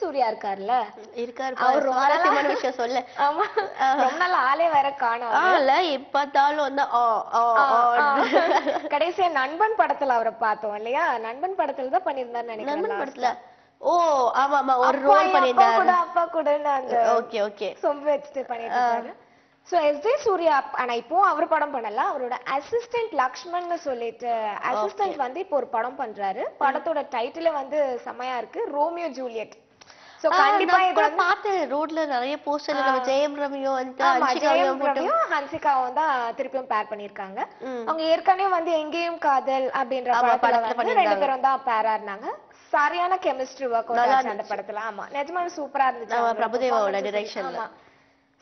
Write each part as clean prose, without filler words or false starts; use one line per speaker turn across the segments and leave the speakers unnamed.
சூர்யா இருக்கார்ல
இருக்காரு
அவர் ரொம்ப
சுவாரஸ்யமான விஷயம் சொல்ல.
ஆமா ரொம்ப நாள் ஆளே வேற காணோம்
இல்ல எப்பத்தாலும் வந்து
கடைசியா நண்பன் படத்துல அவரை பார்த்தோம் இல்லையா? நண்பன் படத்துல தான் பண்ணிருந்தாருன்னு நினைக்கிறேன்.
நண்பன் படத்துல ஓ ஆமா ஆமா ஒரு ரோல் பண்ணிருந்தாரு.
அப்பா கூட அந்த
ஓகே ஓகே
சொம்பு வச்சுட்டு பண்ணிட்டு இருக்காரு. சோ எஸ்ஜே சூர்யா ஆனா இப்போ அவர் படம் பண்ணல, அவரோட அசிஸ்டன்ட் லக்ஷ்மன்னு சொல்லிட்டு அசிஸ்டன்ட் வந்து இப்போ ஒரு படம் பண்றாரு. படத்தோட டைட்டிலே வந்து செமையா இருக்கு, ரோமியோ ஜூலியட். சோ கண்டிப்பா இத
கூட பார்த்து ரோட்ல நிறைய போஸ்டர்ல நம்ம ஜெயம் ரவியும் வந்து
ஹன்சிகாவும் தான் திருப்பியும் பேர் பண்ணிருக்காங்க. அவங்க ஏற்கனவே வந்து எங்கேயும் காதல் அப்படின்ற படத்துல வந்து ரெண்டு பேரும் தான் பேரா இருந்தாங்க. சரியான கெமிஸ்ட்ரி ஒர்க் அவுட் ஆச்சு அந்த படத்துல. ஆமா நிஜமாவே சூப்பரா இருந்துச்சு.
பிரபுதேவாவோட டைரக்ஷன்ல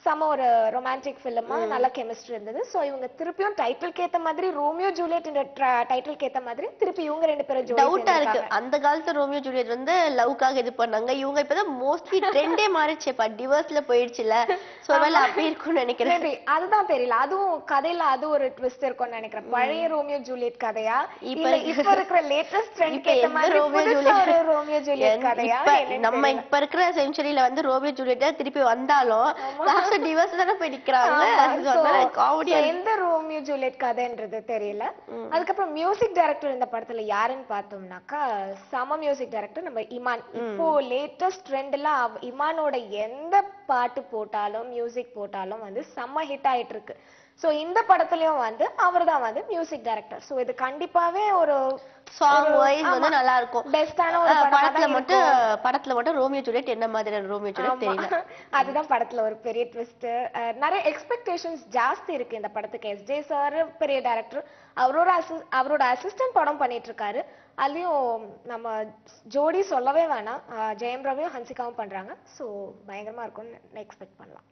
சம ஒரு ரொமான்டிக் ஃபிலிமா நல்ல கெமிஸ்ட்ரி இருந்தது. சோ இவங்க திருப்பியும் டைட்டிலுக்கு ஏத்த மாதிரி ரோமியோ ஜூலியட் என்ற டைட்டிலுக்கு ஏத்த மாதிரி திருப்பி இவங்க ரெண்டு பேரும் ஜோடி
டவுட்டா இருக்கு. அந்த காலத்துல ரோமியோ ஜூலியட் வந்து லவ்க்காக இது பண்ணாங்க. இவங்க இப்பதான் மோஸ்ட்லி ட்ரெண்டே மாறிடுச்சுப்பா, டிவோர்ஸ்ல போயிடுச்சுல. சோ அதனால அப்படி இருக்கும்னு நினைக்கிறேன்.
அதுதான் தெரியல, அதுவும் கதையில அது ஒரு ட்விஸ்ட் இருக்கும்னு நினைக்கிறேன். பழைய ரோமியோ ஜூலியட் கதையா இல்ல இப்ப இருக்கிற லேட்டஸ்ட் ட்ரெண்ட் ஏத்த மாதிரி ரோமியோ ஜூலியட் கதையா?
நம்ம இப்ப இருக்கிற செஞ்சுரியில வந்து ரோமியோ ஜூலியட் திருப்பி வந்தாலும் டிவோர்ஸ் தான போய் நிக்கறாங்க. அது காமெடியா
எந்த ரோமியோ ஜூலியட் கதைன்றது தெரியல. அதுக்கப்புறம் மியூசிக் டைரக்டர் இந்த படத்துல யாருன்னு பார்த்தோம்னாக்கா சம மியூசிக் டைரக்டர் நம்ம இமான். இப்போ லேட்டஸ்ட் ட்ரெண்ட்ல இமானோட எந்த பாட்டு போட்டாலும் மியூசிக் போட்டாலும் வந்து செம்ம ஹிட் ஆயிட்டு இருக்கு. சோ இந்த படத்துலயும் வந்து அவர்தான் வந்து மியூசிக் டைரக்டர். சோ இது கண்டிப்பாவே ஒரு
சாங் வைஸ் வந்து நல்லா இருக்கும்.
பெஸ்டான ஒரு
படத்துல மட்டும் ரோமியோ ஜூலியட் என்ன மாதிரியான ரோமியோ ஜூலியட் தெரியல.
அதுதான் படத்துல ஒரு பெரிய ட்விஸ்ட். நிறைய எக்ஸ்பெக்டேஷன்ஸ் ஜாஸ்தி இருக்கு இந்த படத்துக்கு. எஸ்ஜே சார் பெரிய டைரக்டர், அவரோட அசிஸ்டன்ட் படம் பண்ணிட்டு இருக்காரு. அதுலயும் நம்ம ஜோடி சொல்லவே வேணாம், ஜெயம் ரவியும் ஹன்சிகாவும் பண்றாங்க. சோ பயங்கரமா இருக்கும்னு எக்ஸ்பெக்ட் பண்ணலாம்.